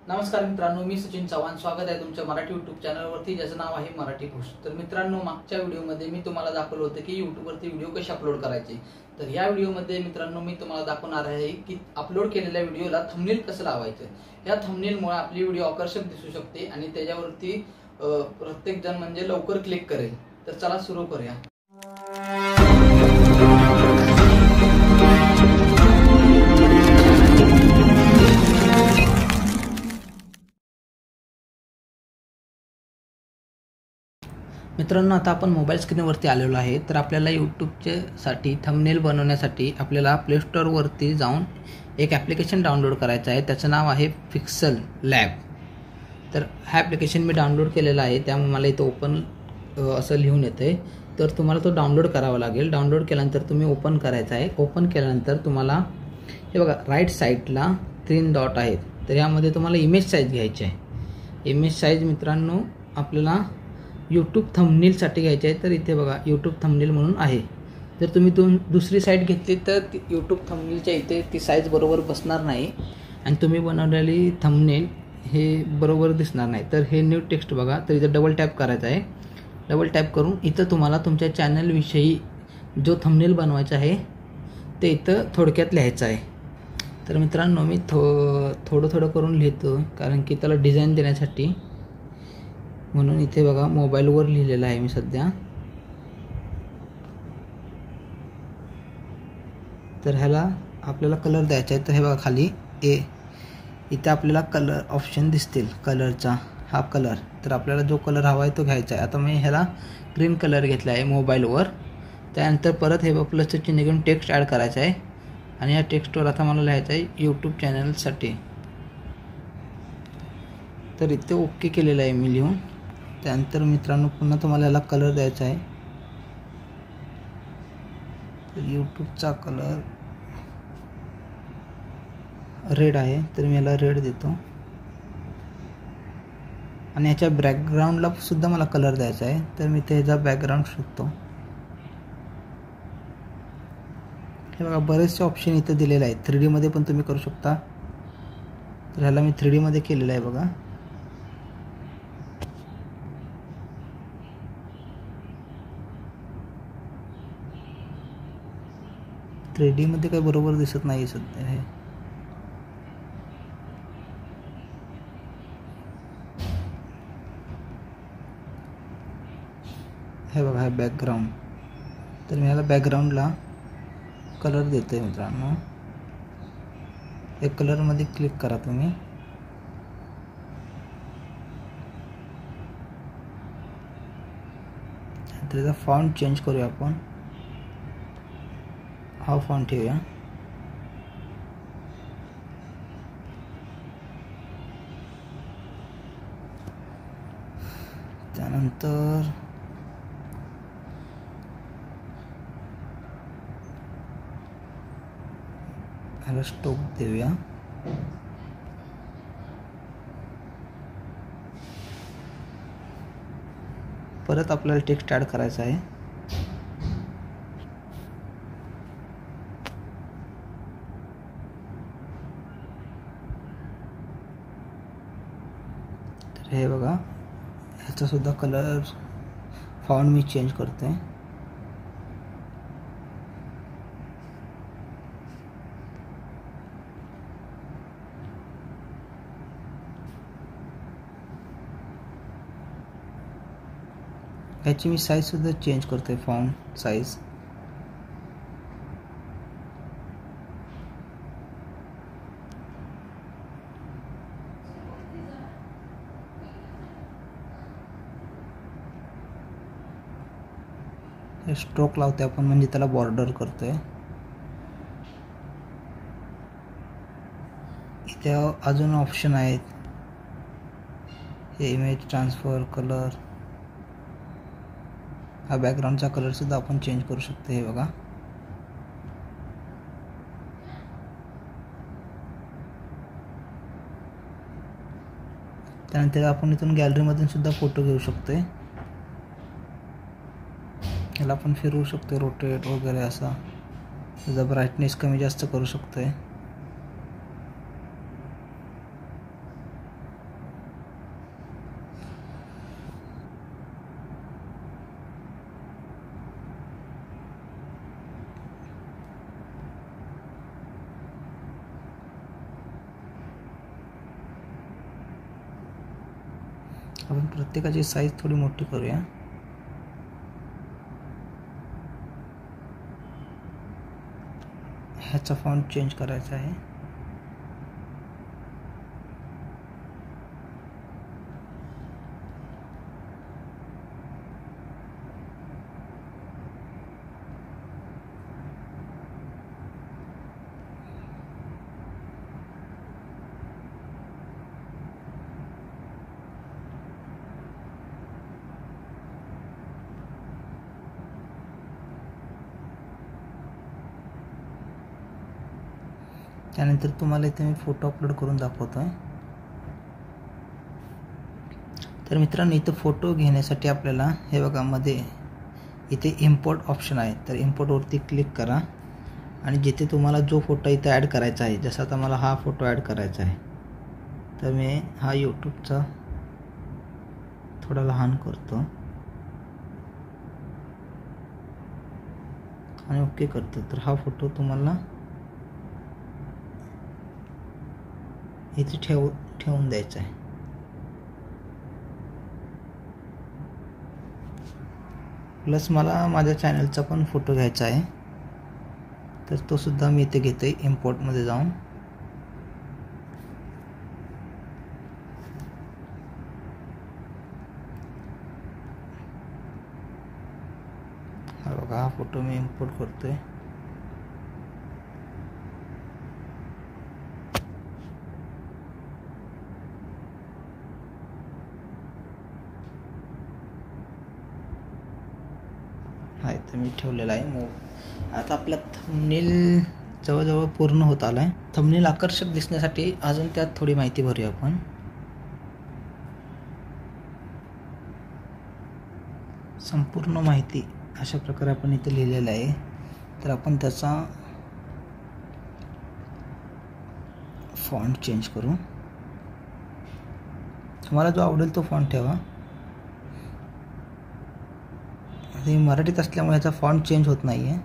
नमस्कार मित्रांनो, मी सचिन चव्हाण. स्वागत आहे तुमच्या मराठी यूट्यूब चॅनलवरती, ज्याचं नाव आहे मराठी खुश. तर मित्रांनो, मागच्या व्हिडिओमध्ये मी तुम्हाला दाखवलं होतं की यूट्यूबवरती व्हिडिओ कसे अपलोड करायचे. तर या व्हिडिओमध्ये मित्रांनो मी तुम्हाला दाखवणार आहे की अपलोड केलेल्या व्हिडिओला थंबनेल कसं लावायचं. या थंबनेलमुळे आपली व्हिडिओ आकर्षक दिसू शकते आणि त्याच्यावरती प्रत्येक जण म्हणजे लवकर क्लिक करेल. तर चला सुरू करूया. मित्रांनो, आता आपण मोबाईल स्क्रीनवरती आलेलो आहे. तर आपल्याला यूट्यूबचे साठी थंबनेल बनवण्यासाठी आपल्याला प्ले स्टोअरवरती जाऊन एक ॲप्लिकेशन डाउनलोड करायचं आहे. त्याचं नाव आहे पिक्सल लॅब. तर हा ॲप्लिकेशन मी डाउनलोड केलेला आहे, त्यामुळे मला इथं ओपन असं लिहून येतं आहे. तर तुम्हाला तो डाउनलोड करावा लागेल. डाउनलोड केल्यानंतर तुम्ही ओपन करायचा आहे. ओपन केल्यानंतर तुम्हाला हे बघा, राईट साईडला 3 डॉट आहेत. तर यामध्ये तुम्हाला इमेज साईज घ्यायची आहे. इमेज साईज मित्रांनो आपल्याला यूट्यूब थंबनेलसाठी घ्यायचे आहे. तर इथे बघा यूट्यूब थंबनेल म्हणून आहे. जर तुम्ही दुसरी साईट घेतली तर यूट्यूब थंबनेलच्या इथे ती साईज बरोबर बसणार नाही आणि तुम्ही बनवलेली थंबनेल हे बरोबर दिसणार नाही. तर हे न्यू टेक्स्ट बघा, तर इथं डबल टॅप करायचं आहे. डबल टॅप करून इथं तुम्हाला तुमच्या चॅनलविषयी जो थंबनेल बनवायचा आहे ते इथं थोडक्यात लिहायचं आहे. तर मित्रांनो मी थोडं करून लिहितो, कारण की त्याला डिझाईन देण्यासाठी, म्हणून इथे बघा मोबाईलवर लिहिलेलं आहे मी सध्या. तर ह्याला आपल्याला कलर द्यायचा आहे. तर हे बघा खाली इथे आपल्याला कलर ऑप्शन दिसतील, कलरचा हा कलर. तर आपल्याला जो कलर हवा आहे तो घ्यायचा आहे. आता मी ह्याला ग्रीन कलर घेतला आहे मोबाईलवर. त्यानंतर परत हे प्लसचं चिन्ह घेऊन टेक्स्ट ॲड करायचं आहे आणि या टेक्स्टवर आता मला लिहायचं आहे यूट्यूब चॅनलसाठी. तर इथे ओके केलेलं आहे मी लिहून. त्यानंतर मित्रांनो पुन्हा तुम्हाला याला कलर द्यायचा आहे. तर यूट्यूबचा कलर रेड आहे, तर मी याला रेड देतो. आणि याच्या बॅकग्राऊंडला सुद्धा मला कलर द्यायचा आहे. तर मी ते ह्याचा बॅकग्राऊंड शोधतो. हे बघा बरेचसे ऑप्शन इथं दिलेले आहेत. 3D मध्ये पण तुम्ही करू शकता. तर ह्याला मी 3D मध्ये केलेलं आहे बघा. थ्री मध्ये काही बरोबर दिसत नाही सध्या. हे बघा, हे बॅकग्राऊंड. तर मी ह्याला बॅकग्राऊंडला कलर देतो आहे मित्रांनो. एक कलरमध्ये क्लिक करा तुम्ही. त्याचा फॉन्ट चेंज करूया आपण. हा फॉन्ट ठेवूया. त्यानंतर ह्याला स्टॉप देऊया. परत आपल्याला टेक्स्ट ॲड करायचा आहे. तर हे बघा, ह्याचा सुद्धा कलर फॉन्ट मी चेंज करते. ह्याची मी साईज सुद्धा चेंज करते, फॉन्ट साईज. हे स्ट्रोक लावते आपण, म्हणजे त्याला बॉर्डर करतोय. इथे अजून ऑप्शन आहेत. हे इमेज ट्रान्सफर, कलर, हा बॅकग्राऊंडचा कलर सुद्धा आपण चेंज करू शकतो. हे बघा. त्यानंतर आपण इथून गॅलरीमधून सुद्धा फोटो घेऊ शकतोय. याला आपण फिरवू शकतो, रोटेट वगैरे असा. त्याचा ब्राईटनेस कमी जास्त करू शकतोय. आपण प्रत्येकाची साईज थोडी मोठी करूया. ह्याचा फॉन्ट चेंज करायचा आहे. त्यानंतर तुम्हाला इथे मी फोटो अपलोड करून दाखवतोय. तर मित्रांनो, इथं फोटो घेण्यासाठी आपल्याला हे बघा मध्ये इथे इम्पोर्ट ऑप्शन आहे. तर इम्पोर्टवरती क्लिक करा आणि जिथे तुम्हाला जो फोटो इथे ॲड करायचा आहे, जसं आता मला हा फोटो ॲड करायचा आहे, तर मी हा यूट्यूबचा थोडा लहान करतो आणि ओके करतो. तर हा फोटो तुम्हाला इथे ठेवून द्यायचा आहे. प्लस मला माझ्या चॅनलचा पण फोटो घ्यायचा आहे, तर तो सुद्धा मी इथे घेतोय इम्पोर्टमध्ये जाऊन. हा बघा, हा फोटो मी इम्पोर्ट करतोय. हा इथे मी ठेवलेला आहे. आता आपला थंबनेल जवळजवळ पूर्ण होत आला आहे. थंबनेल आकर्षक दिसण्यासाठी अजून त्यात थोडी माहिती भरूया आपण. संपूर्ण माहिती अशा प्रकारे आपण इथे लिहिलेलं आहे. तर आपण त्याचा फॉन्ट चेंज करू. तुम्हाला जो आवडेल तो फॉन्ट ठेवा. हे मराठीत असल्यामुळे याचा फॉन्ट चेंज होत नाही आहे.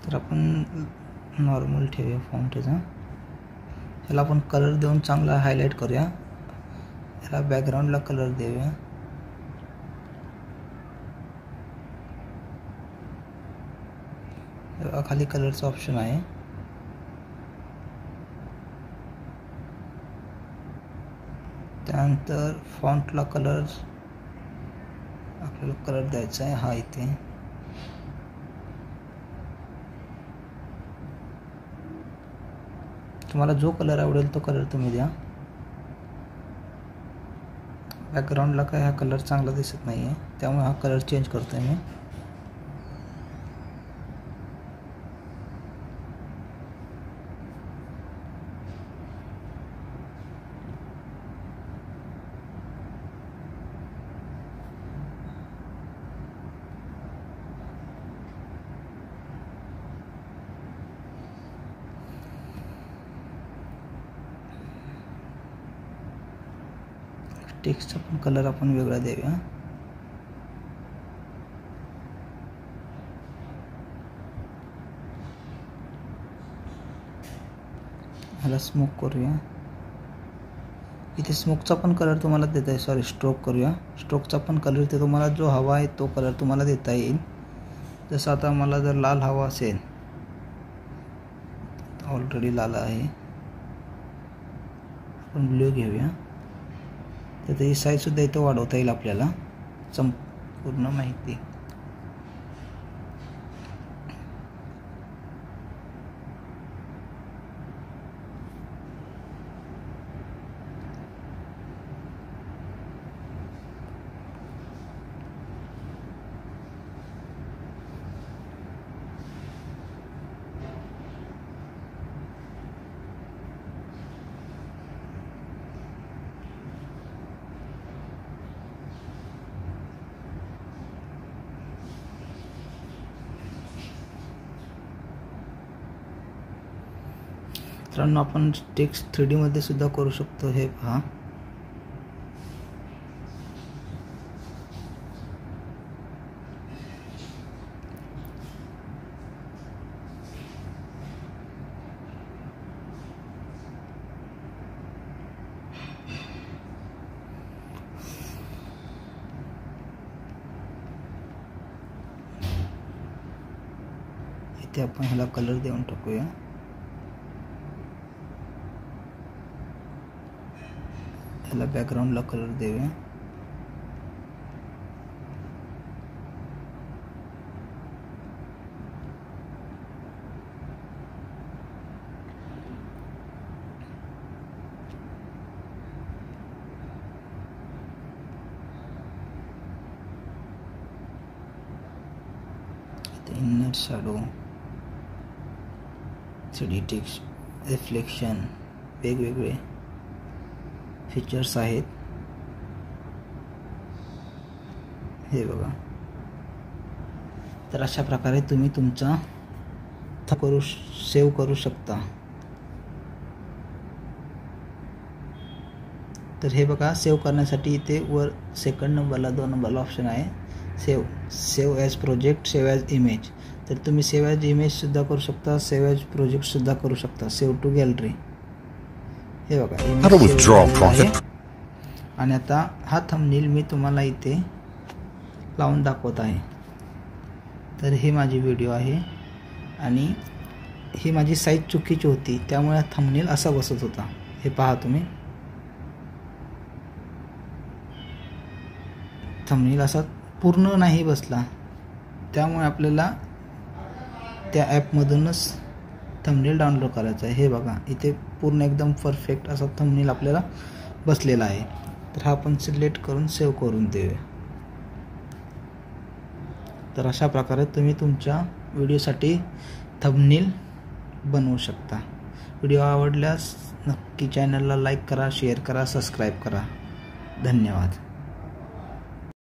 तर आपण नॉर्मल ठेवूया फॉन्ट याचा. ह्याला आपण कलर देऊन चांगला हायलाईट करूया. ह्याला बॅकग्राऊंडला कलर देऊया. खाली कलरचा ऑप्शन आहे. त्यानंतर फॉन्टला कलर आपल्याला कलर द्यायचा आहे. हा इथे तुम्हाला जो कलर आवडेल तो कलर तुम्ही द्या. बॅकग्राऊंडला काय हा कलर चांगला दिसत नाही आहे, त्यामुळे हा कलर चेंज करतोय मी. टेक्स्टचा पण कलर आपण वेगळा देऊया. ह्याला स्मोक करूया. इथे स्मोकचा पण कलर तुम्हाला देता येईल. सॉरी, स्ट्रोक करूया. स्ट्रोकचा पण कलर इथे तुम्हाला जो हवा आहे तो कलर तुम्हाला देता येईल. जसं आता मला जर लाल हवा असेल, ऑलरेडी लाल आहे, आपण ब्ल्यू घेऊया. तर त्याची साईजसुद्धा इथं वाढवता येईल आपल्याला. संपूर्ण माहिती मित्रांनो आपण टेक्स्ट 3D मध्ये सुद्धा करू शकतो. हे पहा, इथे आपण ह्याला कलर देऊन टाकूया. ह्याला बॅकग्राऊंडला कलर देऊया. इथे inner shadow, 3D text, reflection, वेगवेगळे फीचर्स आहेत. हे बघा. तर अशा प्रकारे तुम्ही तुमचा सेव्ह करू शकता. तर हे बघा, सेव्ह करण्यासाठी इथे वर सेकंड नंबरला 2 नंबरला ऑप्शन आहे save as project, save as image. तर तुम्ही सेव्ह ॲज इमेज सुद्धा करू शकता, सेव्ह ॲज प्रोजेक्ट सुद्धा करू शकता. Save to gallery. हे बघा, आणि आता हा थंबनेल मी तुम्हाला इथे लावून दाखवत आहे. तर ही माझी व्हिडिओ आहे आणि ही माझी साईज चुकीची होती, त्यामुळे थंबनेल असा बसत होता. हे पहा तुम्ही, थंबनेल असा पूर्ण नाही बसला. त्यामुळे आपल्याला त्या ॲपमधूनच थंबनेल डाउनलोड करायचा आहे. हे बघा, इथे पूर्ण एकदम परफेक्ट असा थंबनेल आपल्याला बसलेला आहे. तर हा आपण सिलेक्ट करून सेव्ह करून देऊया. तर अशा प्रकारे तुम्ही तुमच्या व्हिडिओसाठी थंबनेल बनवू शकता. व्हिडिओ आवडल्यास नक्की चॅनलला लाईक करा, शेअर करा, सबस्क्राईब करा. धन्यवाद.